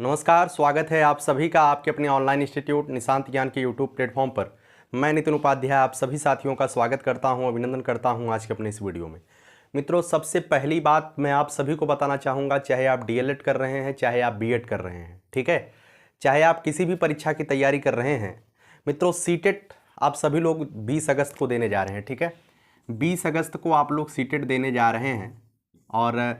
नमस्कार, स्वागत है आप सभी का आपके अपने ऑनलाइन इंस्टीट्यूट निशांत ज्ञान के यूट्यूब प्लेटफॉर्म पर। मैं नितिन उपाध्याय आप सभी साथियों का स्वागत करता हूं, अभिनंदन करता हूं आज के अपने इस वीडियो में। मित्रों, सबसे पहली बात मैं आप सभी को बताना चाहूँगा, चाहे आप डीएलएड कर रहे हैं, चाहे आप बीएड कर रहे हैं, ठीक है, चाहे आप किसी भी परीक्षा की तैयारी कर रहे हैं। मित्रों, सीटेट आप सभी लोग 20 अगस्त को देने जा रहे हैं, ठीक है। 20 अगस्त को आप लोग सीटेट देने जा रहे हैं और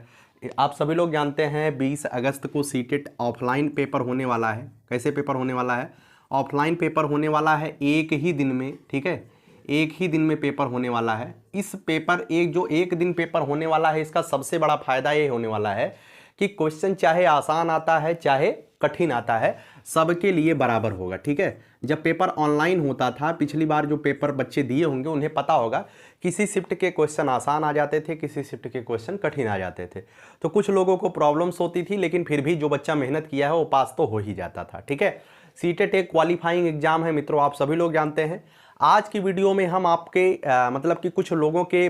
आप सभी लोग जानते हैं 20 अगस्त को सीटेट ऑफलाइन पेपर होने वाला है। कैसे पेपर होने वाला है? ऑफलाइन पेपर होने वाला है एक ही दिन में, ठीक है, एक ही दिन में पेपर होने वाला है। इस पेपर एक दिन पेपर होने वाला है, इसका सबसे बड़ा फायदा ये होने वाला है कि क्वेश्चन चाहे आसान आता है चाहे कठिन आता है, सबके लिए बराबर होगा, ठीक है। जब पेपर ऑनलाइन होता था, पिछली बार जो पेपर बच्चे दिए होंगे उन्हें पता होगा, किसी शिफ्ट के क्वेश्चन आसान आ जाते थे, किसी शिफ्ट के क्वेश्चन कठिन आ जाते थे। तो कुछ लोगों को प्रॉब्लम्स होती थी, लेकिन फिर भी जो बच्चा मेहनत किया है वो पास तो हो ही जाता था, ठीक है। सीटेट एक क्वालिफाइंग एग्जाम है मित्रों, आप सभी लोग जानते हैं। आज की वीडियो में हम आपके मतलब कि कुछ लोगों के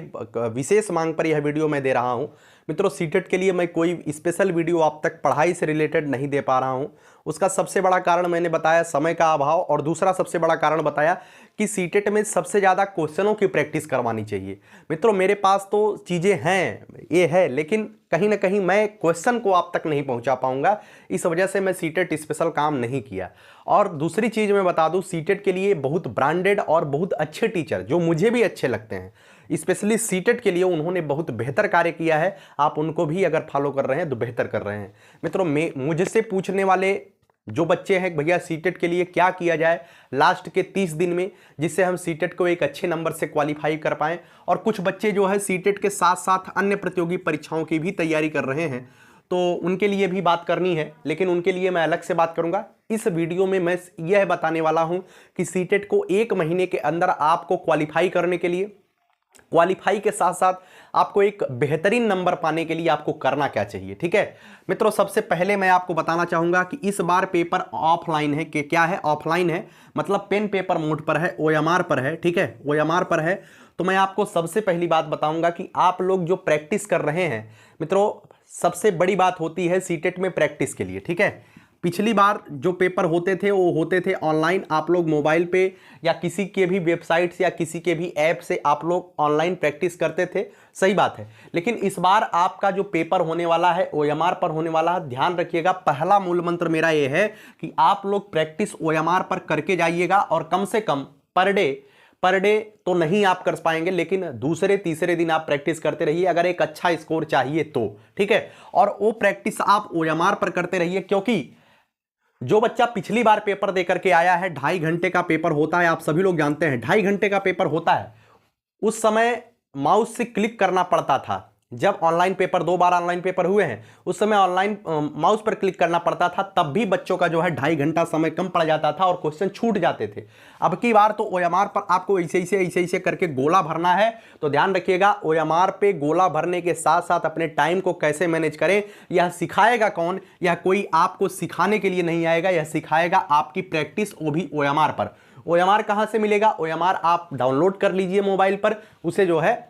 विशेष मांग पर यह वीडियो मैं दे रहा हूं। मित्रों, सीटेट के लिए मैं कोई स्पेशल वीडियो आप तक पढ़ाई से रिलेटेड नहीं दे पा रहा हूं। उसका सबसे बड़ा कारण मैंने बताया समय का अभाव, और दूसरा सबसे बड़ा कारण बताया कि सीटेट में सबसे ज़्यादा क्वेश्चनों की प्रैक्टिस करवानी चाहिए। मित्रों, मेरे पास तो चीज़ें हैं, ये है, लेकिन कहीं ना कहीं मैं क्वेश्चन को आप तक नहीं पहुंचा पाऊंगा, इस वजह से मैं सीटेट स्पेशल काम नहीं किया। और दूसरी चीज़ मैं बता दूं, सीटेट के लिए बहुत ब्रांडेड और बहुत अच्छे टीचर, जो मुझे भी अच्छे लगते हैं, स्पेशली सीटेट के लिए उन्होंने बहुत बेहतर कार्य किया है। आप उनको भी अगर फॉलो कर रहे हैं तो बेहतर कर रहे हैं। मित्रों, मुझसे पूछने वाले जो बच्चे हैं, भैया सीटेट के लिए क्या किया जाए लास्ट के 30 दिन में, जिससे हम सीटेट को एक अच्छे नंबर से क्वालिफाई कर पाएं। और कुछ बच्चे जो है सीटेट के साथ साथ अन्य प्रतियोगी परीक्षाओं की भी तैयारी कर रहे हैं, तो उनके लिए भी बात करनी है, लेकिन उनके लिए मैं अलग से बात करूंगा। इस वीडियो में मैं यह बताने वाला हूं कि सीटेट को 1 महीने के अंदर आपको क्वालिफाई करने के लिए, क्वालिफाई के साथ साथ आपको एक बेहतरीन नंबर पाने के लिए आपको करना क्या चाहिए, ठीक है। मित्रों, सबसे पहले मैं आपको बताना चाहूंगा कि इस बार पेपर ऑफलाइन है। कि क्या है? ऑफलाइन है, मतलब पेन पेपर मोड पर है, ओएमआर पर है, ठीक है, ओएमआर पर है। तो मैं आपको सबसे पहली बात बताऊंगा कि आप लोग जो प्रैक्टिस कर रहे हैं, मित्रों, सबसे बड़ी बात होती है सीटेट में प्रैक्टिस के लिए, ठीक है। पिछली बार जो पेपर होते थे वो होते थे ऑनलाइन, आप लोग मोबाइल पे या किसी के भी वेबसाइट से या किसी के भी ऐप से आप लोग ऑनलाइन प्रैक्टिस करते थे, सही बात है। लेकिन इस बार आपका जो पेपर होने वाला है ओएमआर पर होने वाला है। ध्यान रखिएगा, पहला मूल मंत्र मेरा ये है कि आप लोग प्रैक्टिस ओएमआर पर करके जाइएगा, और कम से कम पर डे तो नहीं आप कर पाएंगे, लेकिन दूसरे तीसरे दिन आप प्रैक्टिस करते रहिए अगर एक अच्छा स्कोर चाहिए तो, ठीक है। और वो प्रैक्टिस आप ओएमआर पर करते रहिए, क्योंकि जो बच्चा पिछली बार पेपर दे करके आया है, 2.5 घंटे का पेपर होता है, आप सभी लोग जानते हैं 2.5 घंटे का पेपर होता है। उस समय माउस से क्लिक करना पड़ता था। जब ऑनलाइन पेपर 2 बार ऑनलाइन पेपर हुए हैं, उस समय ऑनलाइन माउस पर क्लिक करना पड़ता था, तब भी बच्चों का जो है 2.5 घंटा समय कम पड़ जाता था और क्वेश्चन छूट जाते थे। अब की बार तो ओएमआर पर आपको ऐसे करके गोला भरना है। तो ध्यान रखिएगा, ओएमआर पे गोला भरने के साथ साथ अपने टाइम को कैसे मैनेज करें, यह सिखाएगा कौन? यह कोई आपको सिखाने के लिए नहीं आएगा, यह सिखाएगा आपकी प्रैक्टिस, वो भी ओएमआर पर। ओएमआर कहां से मिलेगा? ओएमआर आप डाउनलोड कर लीजिए मोबाइल पर, उसे जो है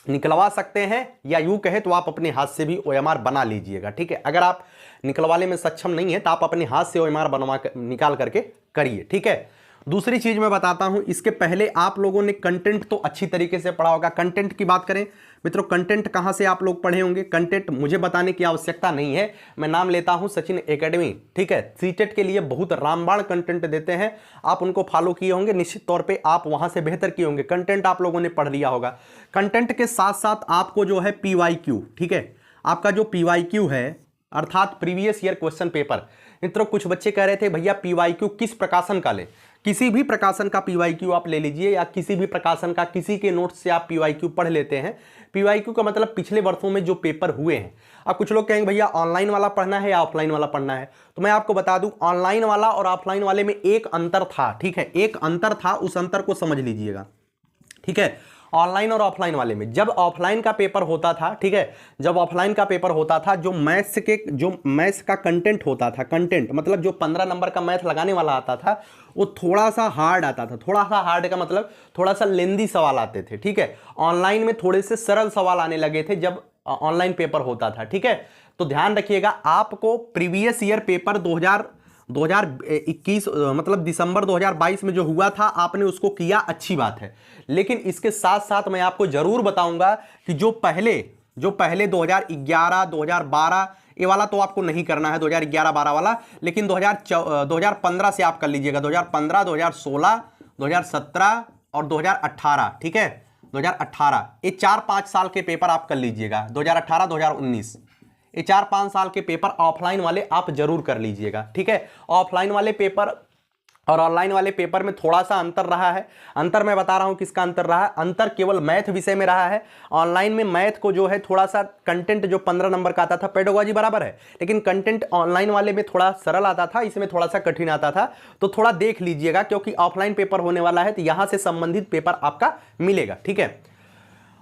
निकलवा सकते हैं, या यूं कहें तो आप अपने हाथ से भी ओएमआर बना लीजिएगा, ठीक है। अगर आप निकलवाने में सक्षम नहीं है तो आप अपने हाथ से ओएमआर बनवा निकाल करके करिए, ठीक है। दूसरी चीज मैं बताता हूं, इसके पहले आप लोगों ने कंटेंट तो अच्छी तरीके से पढ़ा होगा। कंटेंट की बात करें मित्रों, कंटेंट कहां से आप लोग पढ़े होंगे? कंटेंट मुझे बताने की आवश्यकता नहीं है, मैं नाम लेता हूं सचिन एकेडमी, ठीक है। सीटेट के लिए बहुत रामबाण कंटेंट देते हैं, आप उनको फॉलो किए होंगे, निश्चित तौर पे आप वहां से बेहतर किए होंगे। कंटेंट आप लोगों ने पढ़ लिया होगा। कंटेंट के साथ साथ आपको जो है पीवाईक्यू, ठीक है, आपका जो पीवाईक्यू है अर्थात प्रीवियस ईयर क्वेश्चन पेपर। मित्रों, कुछ बच्चे कह रहे थे भैया पीवाईक्यू किस प्रकाशन का लें? किसी भी प्रकाशन का पीवाईक्यू आप ले लीजिए, या किसी भी प्रकाशन का किसी के नोट्स से आप पीवाईक्यू पढ़ लेते हैं। पीवाईक्यू का मतलब पिछले वर्षों में जो पेपर हुए हैं। अब कुछ लोग कहेंगे भैया ऑनलाइन वाला पढ़ना है या ऑफलाइन वाला पढ़ना है, तो मैं आपको बता दूं, ऑनलाइन वाला और ऑफलाइन वाले में एक अंतर था, ठीक है, एक अंतर था, उस अंतर को समझ लीजिएगा, ठीक है। ऑनलाइन और ऑफलाइन वाले में जब ऑफलाइन का पेपर होता था, ठीक है, जब ऑफलाइन का पेपर होता था, जो मैथ्स का कंटेंट होता था, कंटेंट मतलब जो 15 नंबर का मैथ लगाने वाला आता था, वो थोड़ा सा हार्ड आता था। थोड़ा सा हार्ड का मतलब थोड़ा सा लेंदी सवाल आते थे, ठीक है। ऑनलाइन में थोड़े से सरल सवाल आने लगे थे जब ऑनलाइन पेपर होता था, ठीक है। तो ध्यान रखिएगा, आपको प्रीवियस ईयर पेपर 2021 मतलब दिसंबर 2022 में जो हुआ था आपने उसको किया, अच्छी बात है। लेकिन इसके साथ साथ मैं आपको जरूर बताऊंगा कि जो पहले 2011 2012 ये वाला तो आपको नहीं करना है, 2011-12 वाला, लेकिन 2015 से आप कर लीजिएगा, 2015 2016 2017 और 2018, ठीक है, 2018 ये 4-5 साल के पेपर आप कर लीजिएगा, 2018 2019 ये 4-5 साल के पेपर ऑफलाइन वाले आप जरूर कर लीजिएगा, ठीक है। ऑफलाइन वाले पेपर और ऑनलाइन वाले पेपर में थोड़ा सा अंतर रहा है। अंतर मैं बता रहा हूं किसका अंतर रहा है, अंतर केवल मैथ विषय में रहा है। ऑनलाइन में मैथ को जो है थोड़ा सा कंटेंट जो 15 नंबर का आता था, पेडागोजी बराबर है, लेकिन कंटेंट ऑनलाइन वाले में थोड़ा सरल आता था, इसमें थोड़ा सा कठिन आता था। तो थोड़ा देख लीजिएगा, क्योंकि ऑफलाइन पेपर होने वाला है तो यहां से संबंधित पेपर आपका मिलेगा, ठीक है।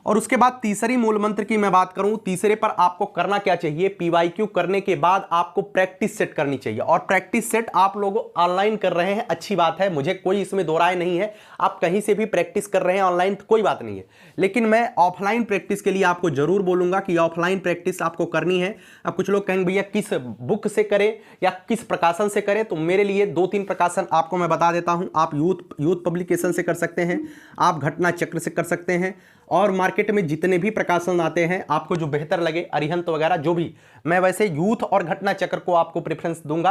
और उसके बाद तीसरी मूल मंत्र की मैं बात करूं, तीसरे पर आपको करना क्या चाहिए, पीवाईक्यू करने के बाद आपको प्रैक्टिस सेट करनी चाहिए। और प्रैक्टिस सेट आप लोग ऑनलाइन कर रहे हैं, अच्छी बात है, मुझे कोई इसमें दो राय नहीं है। आप कहीं से भी प्रैक्टिस कर रहे हैं ऑनलाइन तो कोई बात नहीं है, लेकिन मैं ऑफलाइन प्रैक्टिस के लिए आपको जरूर बोलूंगा कि ऑफलाइन प्रैक्टिस आपको करनी है। अब कुछ लोग कहेंगे भैया किस बुक से करें या किस प्रकाशन से करें, तो मेरे लिए 2-3 प्रकाशन आपको मैं बता देता हूं। आप यूथ पब्लिकेशन से कर सकते हैं, आप घटना चक्र से कर सकते हैं, और मार्केट में जितने भी प्रकाशन आते हैं आपको जो बेहतर लगे, अरिहंत वगैरह जो भी, मैं वैसे यूथ और घटना चक्र को आपको प्रेफरेंस दूंगा।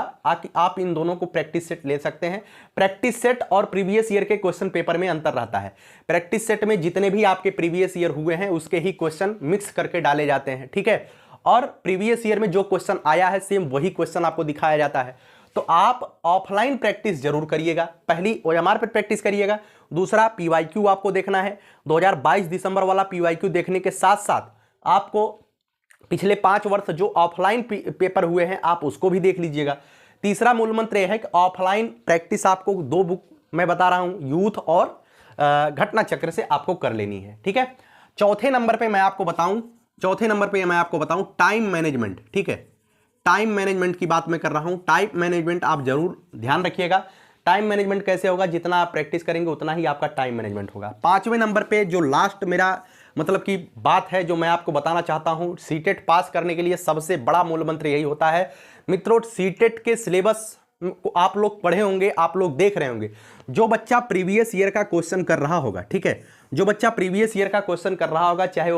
आप इन दोनों को प्रैक्टिस सेट ले सकते हैं। प्रैक्टिस सेट और प्रीवियस ईयर के क्वेश्चन पेपर में अंतर रहता है। प्रैक्टिस सेट में जितने भी आपके प्रीवियस ईयर हुए हैं उसके ही क्वेश्चन मिक्स करके डाले जाते हैं, ठीक है। और प्रीवियस ईयर में जो क्वेश्चन आया है सेम वही क्वेश्चन आपको दिखाया जाता है। तो आप ऑफलाइन प्रैक्टिस जरूर करिएगा, पहली ओएमआर पर प्रैक्टिस करिएगा, दूसरा पीवाईक्यू आपको देखना है। 2022 दिसंबर वाला पीवाईक्यू देखने के साथ साथ आपको पिछले 5 वर्ष जो ऑफलाइन पेपर हुए हैं आप उसको भी देख लीजिएगा। तीसरा मूल मंत्र यह है कि ऑफलाइन प्रैक्टिस आपको 2 बुक मैं बता रहा हूं, यूथ और घटना चक्र से आपको कर लेनी है, ठीक है। चौथे नंबर पे मैं आपको बताऊं टाइम मैनेजमेंट, ठीक है। टाइम मैनेजमेंट की बात मैं कर रहा हूं। टाइम मैनेजमेंट आप जरूर ध्यान रखिएगा। टाइम मैनेजमेंट कैसे होगा, जितना आप प्रैक्टिस करेंगे उतना ही आपका टाइम मैनेजमेंट होगा। 5वें नंबर पे जो लास्ट मेरा मतलब की बात है जो मैं आपको बताना चाहता हूं, सीटेट पास करने के लिए सबसे बड़ा मूल मंत्र यही होता है। मित्रों, सीटेट के सिलेबस को आप लोग पढ़े होंगे, आप लोग देख रहे होंगे। जो बच्चा प्रीवियस ईयर का क्वेश्चन कर रहा होगा, ठीक है, जो बच्चा प्रीवियस ईयर का क्वेश्चन कर रहा होगा, चाहे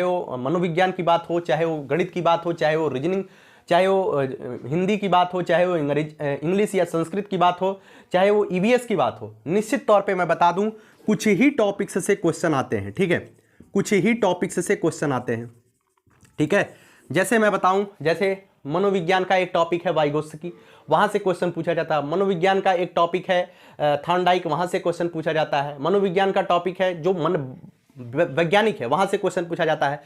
वो मनोविज्ञान की बात हो, चाहे वो गणित की बात हो, चाहे वो रीजनिंग, चाहे वो हिंदी की बात हो, चाहे वो इंग्लिश या संस्कृत की बात हो, चाहे वो ईवीएस की बात हो, निश्चित तौर पे मैं बता दूं कुछ ही टॉपिक्स से क्वेश्चन आते हैं, ठीक है, कुछ ही टॉपिक्स से क्वेश्चन आते हैं, ठीक है। जैसे मैं बताऊं, जैसे मनोविज्ञान का एक टॉपिक है वाइगोत्स्की, वहां से क्वेश्चन पूछा जाता है। मनोविज्ञान का एक टॉपिक है थॉर्नडाइक, वहां से क्वेश्चन पूछा जाता है। मनोविज्ञान का टॉपिक है जो मन वैज्ञानिक है, वहां से क्वेश्चन पूछा जाता है।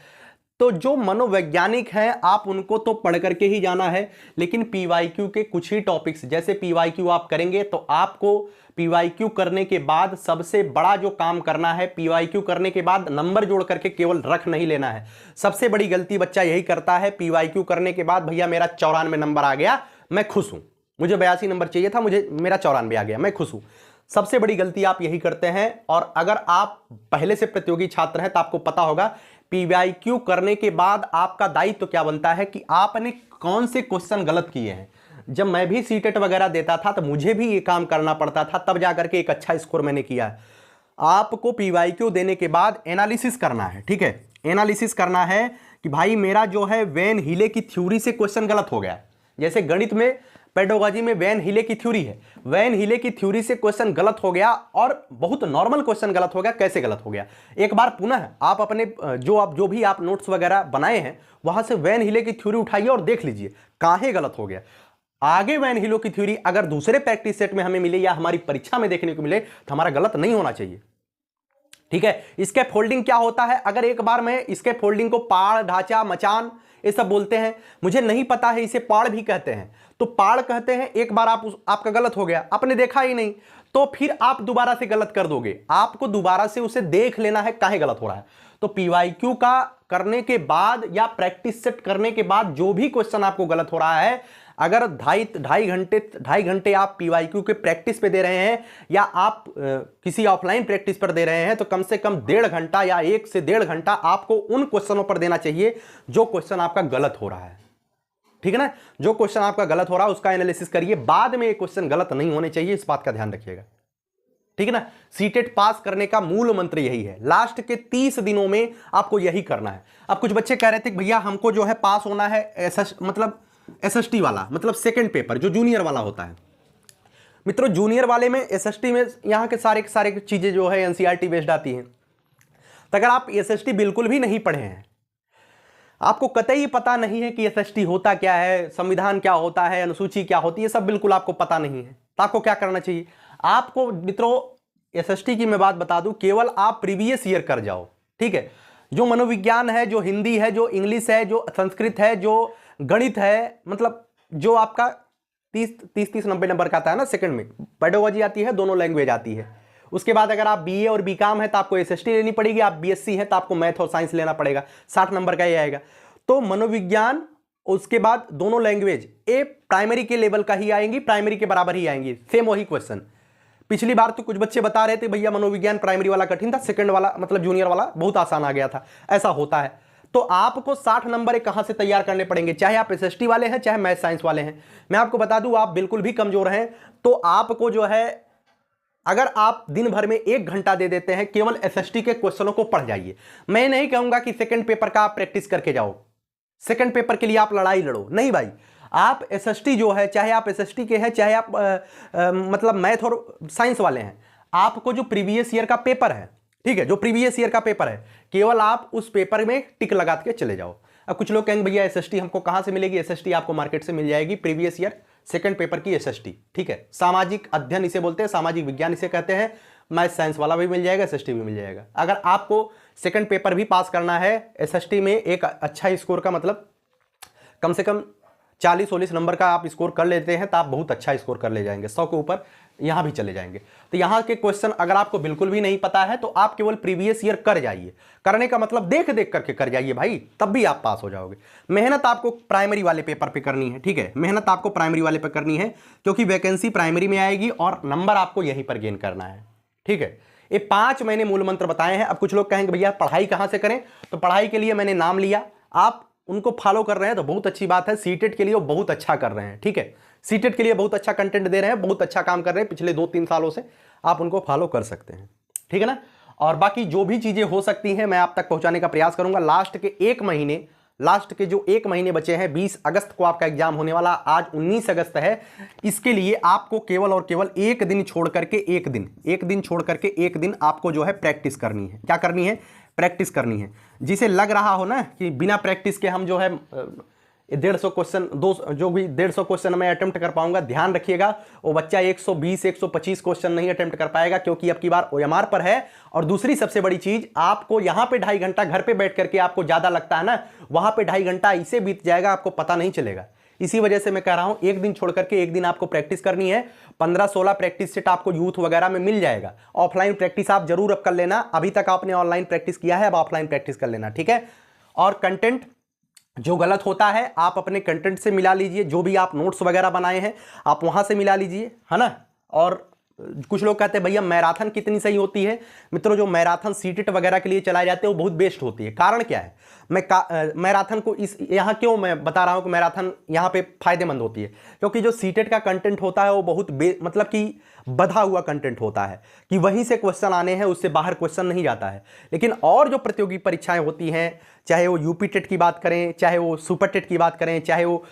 तो जो मनोवैज्ञानिक हैं आप उनको तो पढ़ करके ही जाना है, लेकिन पीवाईक्यू के कुछ ही टॉपिक्स, जैसे पीवाईक्यू आप करेंगे तो आपको पीवाईक्यू करने के बाद सबसे बड़ा जो काम करना है, पीवाईक्यू करने के बाद नंबर जोड़ करके केवल रख नहीं लेना है। सबसे बड़ी गलती बच्चा यही करता है, पीवाईक्यू करने के बाद भैया मेरा 94 नंबर आ गया, मैं खुश हूं, मुझे 82 नंबर चाहिए था, मेरा 94 आ गया, मैं खुश हूं। सबसे बड़ी गलती आप यही करते हैं। और अगर आप पहले से प्रतियोगी छात्र हैं तो आपको पता होगा पीवाईक्यू करने के बाद आपका दायित्व तो क्या बनता है कि आपने कौन से क्वेश्चन गलत किए हैं। जब मैं भी सीटेट वगैरह देता था तो मुझे भी ये काम करना पड़ता था, तब जाकर के एक अच्छा स्कोर मैंने किया है। आपको पीवाईक्यू देने के बाद एनालिसिस करना है, ठीक है, एनालिसिस करना है कि भाई मेरा जो है वैन हीले की थ्योरी से क्वेश्चन गलत हो गया। जैसे गणित में पेडागोजी में वैन हीले की थ्योरी है, वैन हीले की थ्योरी से क्वेश्चन गलत हो गया और बहुत नॉर्मल क्वेश्चन गलत हो गया। कैसे गलत हो गया, एक बार पुनः आप अपने जो भी आप नोट्स वगैरह बनाए हैं वहां से वैन हीले की थ्योरी उठाइए और देख लीजिए काहे गलत हो गया। आगे वैन हीले की थ्योरी अगर दूसरे प्रैक्टिस सेट में हमें मिले या हमारी परीक्षा में देखने को मिले तो हमारा गलत नहीं होना चाहिए, ठीक है। इसके फोल्डिंग क्या होता है, अगर एक बार मैं इसके फोल्डिंग को पाड़, ढांचा, मचान ये सब बोलते हैं, मुझे नहीं पता है इसे पाड़ भी कहते हैं, तो पाड़ कहते हैं। एक बार आपका गलत हो गया, आपने देखा ही नहीं, तो फिर आप दोबारा से गलत कर दोगे। आपको दोबारा से उसे देख लेना है काहे गलत हो रहा है। तो पीवाईक्यू का करने के बाद या प्रैक्टिस सेट करने के बाद जो भी क्वेश्चन आपको गलत हो रहा है, अगर ढाई घंटे आप पीवाईक्यू के प्रैक्टिस पे दे रहे हैं या आप किसी ऑफलाइन प्रैक्टिस पर दे रहे हैं, तो कम से कम 1.5 घंटा या 1 से 1.5 घंटा आपको उन क्वेश्चनों पर देना चाहिए जो क्वेश्चन आपका गलत हो रहा है। ठीक है ना। जो क्वेश्चन आपका गलत हो रहा है उसका एनालिसिस करिए, बाद में ये क्वेश्चन गलत नहीं होने चाहिए, इस बात का ध्यान रखिएगा, ठीक है ना। सीटेट पास करने का मूल मंत्र यही है, लास्ट के 30 दिनों में आपको यही करना है। अब कुछ बच्चे कह रहे थे कि भैया हमको जो है पास होना है एसएसटी वाला, मतलब सेकंड पेपर जो जूनियर वाला होता है। मित्रों जूनियर वाले में एसएसटी में यहाँ के सारे चीजें जो है एनसीईआरटी बेस्ड आती हैं। तो अगर आप एसएसटी बिल्कुल भी नहीं पढ़े हैं, आपको कतई पता नहीं है कि एसएसटी होता क्या है, संविधान क्या होता है, अनुसूची क्या होती है, सब बिल्कुल आपको पता नहीं है, तो आपको क्या करना चाहिए? आपको मित्रों एसएसटी की मैं बात बता दूं, केवल आप प्रीवियस ईयर कर जाओ, ठीक है। जो मनोविज्ञान है, जो हिंदी है, जो इंग्लिश है, जो संस्कृत है, जो गणित है, मतलब जो आपका 30 90 नंबर का आता है ना सेकंड में, पेडोलॉजी आती है, दोनों लैंग्वेज आती है। उसके बाद अगर आप बीए और बीकॉम है तो आपको एसएसटी लेनी पड़ेगी, आप बीएससी है तो आपको मैथ और साइंस लेना पड़ेगा, 60 नंबर का ये आएगा। तो मनोविज्ञान, उसके बाद दोनों लैंग्वेज ए प्राइमरी के लेवल का ही आएंगी, प्राइमरी के बराबर ही आएंगी, सेम वही क्वेश्चन। पिछली बार तो कुछ बच्चे बता रहे थे भैया मनोविज्ञान प्राइमरी वाला कठिन था, सेकंड वाला मतलब जूनियर वाला बहुत आसान आ गया था, ऐसा होता है। तो आपको 60 नंबर कहां से तैयार करने पड़ेंगे, चाहे आप एसएसटी वाले हैं चाहे मैथ साइंस वाले हैं। मैं आपको बता दूं, आप बिल्कुल भी कमजोर हैं तो आपको जो है, अगर आप दिन भर में 1 घंटा दे देते हैं, केवल एसएसटी के क्वेश्चनों को पढ़ जाइए। मैं नहीं कहूंगा कि सेकंड पेपर का आप प्रैक्टिस करके जाओ, सेकंड पेपर के लिए आप लड़ाई लड़ो, नहीं भाई। आप एसएसटी जो है, चाहे आप एसएसटी के हैं चाहे आप मतलब मैथ और साइंस वाले हैं, आपको जो प्रीवियस ईयर का पेपर है, ठीक है, जो प्रीवियस ईयर का पेपर है, केवल आप उस पेपर में टिक लगा के चले जाओ। अब कुछ लोग कहेंगे भैया एसएसटी हमको कहां से मिलेगी? एसएसटी आपको मार्केट से मिल जाएगी, प्रीवियस ईयर सेकंड पेपर की एसएसटी, ठीक है। सामाजिक अध्ययन इसे बोलते हैं, सामाजिक विज्ञान इसे कहते हैं। मैथ साइंस वाला भी मिल जाएगा, एसएसटी भी मिल जाएगा। अगर आपको सेकंड पेपर भी पास करना है एसएसटी में, एक अच्छा स्कोर का मतलब कम से कम 40-40 नंबर का आप स्कोर कर लेते हैं तो आप बहुत अच्छा स्कोर कर ले जाएंगे, 100 के ऊपर यहां भी चले जाएंगे। तो यहां के क्वेश्चन अगर आपको बिल्कुल भी नहीं पता है तो आप केवल प्रीवियस ईयर कर जाइए। करने का मतलब देख देख करके कर जाइए भाई, तब भी आप पास हो जाओगे। मेहनत आपको प्राइमरी वाले पेपर पे करनी है, ठीक है, मेहनत आपको प्राइमरी वाले पे करनी है, क्योंकि वैकेंसी प्राइमरी में आएगी और नंबर आपको यहीं पर गेन करना है, ठीक है। ये 5 मैंने मूल मंत्र बताए हैं। अब कुछ लोग कहेंगे भैया पढ़ाई कहां से करें, तो पढ़ाई के लिए मैंने नाम लिया, आप उनको फॉलो कर रहे हैं तो बहुत अच्छी बात है। सीटेट के लिए वो बहुत अच्छा कर रहे हैं, ठीक है, सीटेट के लिए बहुत अच्छा कंटेंट दे रहे हैं, बहुत अच्छा काम कर रहे हैं पिछले 2-3 सालों से, आप उनको फॉलो कर सकते हैं, ठीक है ना। और बाकी जो भी चीजें हो सकती हैं मैं आप तक पहुंचाने का प्रयास करूंगा। लास्ट के जो 1 महीने बचे हैं, 20 अगस्त को आपका एग्जाम होने वाला, आज 19 अगस्त है। इसके लिए आपको केवल और केवल एक दिन छोड़ करके एक दिन आपको जो है प्रैक्टिस करनी है। क्या करनी है? प्रैक्टिस करनी है। जिसे लग रहा हो ना कि बिना प्रैक्टिस के हम जो है 150 क्वेश्चन, जो भी 150 क्वेश्चन मैं अटेम्प्ट कर पाऊंगा, ध्यान रखिएगा वो बच्चा 120-125 क्वेश्चन नहीं अटेम्प्ट कर पाएगा, क्योंकि अब की बार ओएमआर पर है। और दूसरी सबसे बड़ी चीज, आपको यहां पे 2.5 घंटा घर पे बैठ करके आपको ज्यादा लगता है ना, वहां पे 2.5 घंटा इसे बीत जाएगा, आपको पता नहीं चलेगा। इसी वजह से मैं कह रहा हूं एक दिन छोड़ करके एक दिन आपको प्रैक्टिस करनी है। 15-16 प्रैक्टिस सेट आपको यूथ वगैरह में मिल जाएगा। ऑफलाइन प्रैक्टिस आप जरूर अब कर लेना, अभी तक आपने ऑनलाइन प्रैक्टिस किया है, अब ऑफलाइन प्रैक्टिस कर लेना, ठीक है। और कंटेंट जो गलत होता है आप अपने कंटेंट से मिला लीजिए, जो भी आप नोट्स वगैरह बनाए हैं आप वहां से मिला लीजिए, है ना। और कुछ लोग कहते हैं भैया मैराथन कितनी सही होती है। मित्रों जो मैराथन सीटेट वगैरह के लिए चलाए जाते हैं वो बहुत बेस्ट होती है। कारण क्या है, मैराथन को इस यहाँ क्यों मैं बता रहा हूं कि मैराथन यहाँ पे फायदेमंद होती है, क्योंकि जो सीटेट का कंटेंट होता है वो बहुत मतलब कि बधा हुआ कंटेंट होता है, कि वहीं से क्वेश्चन आने हैं, उससे बाहर क्वेश्चन नहीं जाता है। लेकिन और जो प्रतियोगी परीक्षाएं होती हैं, चाहे वो यूपी टेट की बात करें, चाहे वो सुपर टेट की बात करें, चाहे वो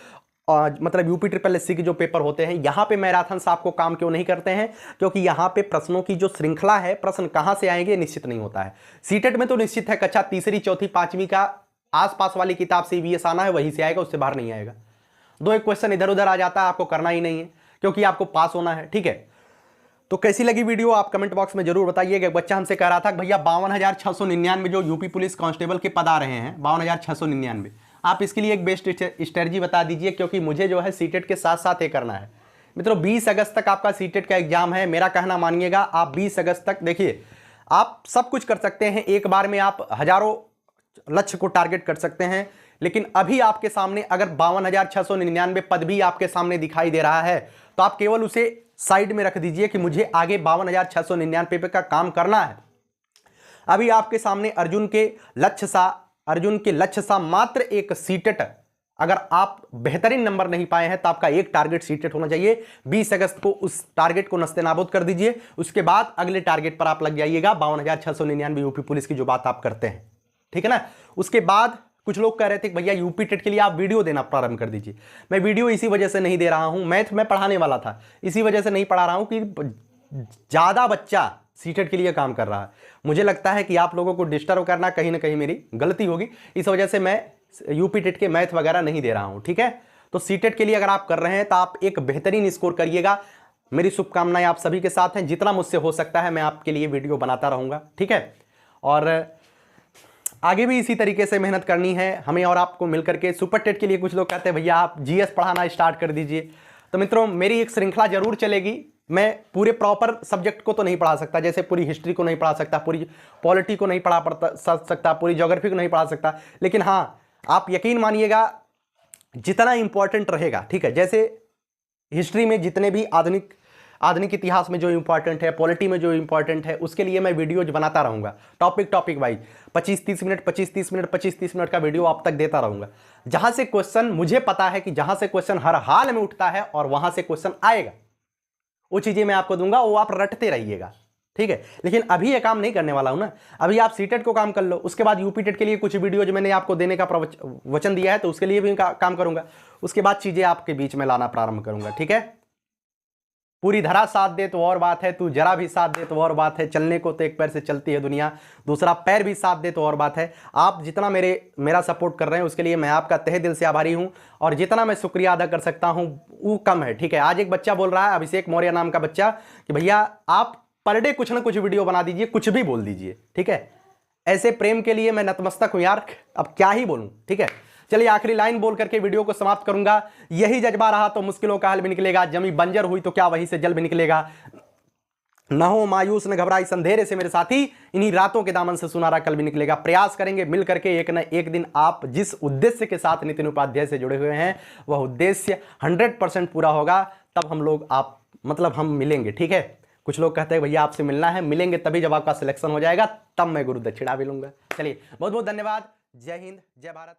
मतलब यूपी SSS के जो पेपर होते हैं, यहाँ पे मैराथन से आपको काम क्यों नहीं करते हैं, क्योंकि यहाँ पे प्रश्नों की जो श्रृंखला है, प्रश्न कहाँ से आएंगे निश्चित नहीं होता है। सीटेट में तो निश्चित है, कक्षा 3री 4थी 5वीं का आसपास वाली किताब से ईवीएस आना है, वहीं से आएगा, उससे बाहर नहीं आएगा। 2-1 क्वेश्चन इधर उधर आ जाता है, आपको करना ही नहीं है, क्योंकि आपको पास होना है, ठीक है। तो कैसी लगी वीडियो आप कमेंट बॉक्स में जरूर बताइएगा। एक बच्चा हमसे कह रहा था भैया 52,699 जो यूपी पुलिस कांस्टेबल के पद आ रहे हैं, 52,699, आप इसके लिए एक बेस्ट स्ट्रेटजी बता दीजिए, क्योंकि मुझे जो है सीटेट के साथ साथ ये करना है। मित्रों 20 अगस्त तक आपका सीटेट का एग्जाम है, मेरा कहना मानिएगा, आप 20 अगस्त तक देखिए, आप सब कुछ कर सकते हैं, एक बार में आप हजारों लक्ष्य को टारगेट कर सकते हैं। लेकिन अभी आपके सामने अगर 52,699 पद भी आपके सामने दिखाई दे रहा है, तो आप केवल उसे साइड में रख दीजिए कि मुझे आगे 52,699 पे का काम करना है। अभी आपके सामने अर्जुन के लक्ष्य सा मात्र एक सीटेट अगर आप बेहतरीन नंबर नहीं पाए हैं तो आपका एक टारगेट सीटेट होना चाहिए। 20 अगस्त को उस टारगेट को नस्तेनाबूद कर दीजिए, उसके बाद अगले टारगेट पर आप लग जाइएगा 52,699 यूपी पुलिस की जो बात आप करते हैं, ठीक है ना। उसके बाद कुछ लोग कह रहे थे कि भैया यूपी टेट के लिए आप वीडियो देना प्रारंभ कर दीजिए। मैं वीडियो इसी वजह से नहीं दे रहा हूं, मैथ में पढ़ाने वाला था, इसी वजह से नहीं पढ़ा रहा हूं कि ज़्यादा बच्चा सीटेट के लिए काम कर रहा है। मुझे लगता है कि आप लोगों को डिस्टर्ब करना कहीं ना कहीं मेरी गलती होगी, इस वजह से मैं यूपी टेट के मैथ वगैरह नहीं दे रहा हूं, ठीक है। तो सीटेट के लिए अगर आप कर रहे हैं तो आप एक बेहतरीन स्कोर करिएगा। मेरी शुभकामनाएं आप सभी के साथ हैं, जितना मुझसे हो सकता है मैं आपके लिए वीडियो बनाता रहूँगा, ठीक है। और आगे भी इसी तरीके से मेहनत करनी है हमें और आपको मिलकर के। सुपर टेट के लिए कुछ लोग कहते हैं भैया आप जीएस पढ़ाना स्टार्ट कर दीजिए। तो मित्रों मेरी एक श्रृंखला जरूर चलेगी। मैं पूरे प्रॉपर सब्जेक्ट को तो नहीं पढ़ा सकता, जैसे पूरी हिस्ट्री को नहीं पढ़ा सकता, पूरी पॉलिटी को नहीं पढ़ा सकता, पूरी ज्योग्राफी को नहीं पढ़ा सकता, लेकिन हाँ आप यकीन मानिएगा जितना इंपॉर्टेंट रहेगा, ठीक है। जैसे हिस्ट्री में जितने भी आधुनिक इतिहास में जो इंपॉर्टेंट है, पॉलिटी में जो इंपॉर्टेंट है, उसके लिए मैं वीडियोज बनाता रहूंगा टॉपिक वाइज 25-30 मिनट का वीडियो आप तक देता रहूंगा। जहां से क्वेश्चन मुझे पता है कि जहां से क्वेश्चन हर हाल में उठता है और वहां से क्वेश्चन आएगा, वो चीजें मैं आपको दूंगा, वो आप रटते रहिएगा, ठीक है। लेकिन अभी ये काम नहीं करने वाला हूं ना, अभी आप सीटेट को काम कर लो, उसके बाद यूपी टेट के लिए कुछ वीडियो जो मैंने आपको देने का वचन दिया है तो उसके लिए भी काम करूंगा। उसके बाद चीजें आपके बीच में लाना प्रारंभ करूंगा, ठीक है। पूरी धरा साथ दे तो और बात है, तू जरा भी साथ दे तो और बात है, चलने को तो एक पैर से चलती है दुनिया, दूसरा पैर भी साथ दे तो और बात है। आप जितना मेरा सपोर्ट कर रहे हैं उसके लिए मैं आपका तहे दिल से आभारी हूं, और जितना मैं शुक्रिया अदा कर सकता हूं वो कम है, ठीक है। आज एक बच्चा बोल रहा है, अभिषेक मौर्य नाम का बच्चा, कि भैया आप पर डे कुछ ना कुछ वीडियो बना दीजिए, कुछ भी बोल दीजिए, ठीक है। ऐसे प्रेम के लिए मैं नतमस्तक हूं यार, अब क्या ही बोलूं, ठीक है। चलिए आखिरी लाइन बोल करके वीडियो को समाप्त करूंगा। यही जज्बा रहा तो मुश्किलों का हल भी निकलेगा, जमी बंजर हुई तो क्या वहीं से जल भी निकलेगा। न हो मायूस न घबराई अंधेरे से मेरे साथी, इन्हीं रातों के दामन से सुनारा कल भी निकलेगा। प्रयास करेंगे मिल करके एक न एक दिन आप जिस उद्देश्य के साथ नितिन उपाध्याय से जुड़े हुए हैं वह उद्देश्य 100% पूरा होगा, तब हम लोग हम मिलेंगे, ठीक है। कुछ लोग कहते हैं भैया आपसे मिलना है, मिलेंगे तभी जब आपका सिलेक्शन हो जाएगा, तब मैं गुरु दक्षिणा भी लूंगा। चलिए बहुत बहुत धन्यवाद। जय हिंद, जय भारत।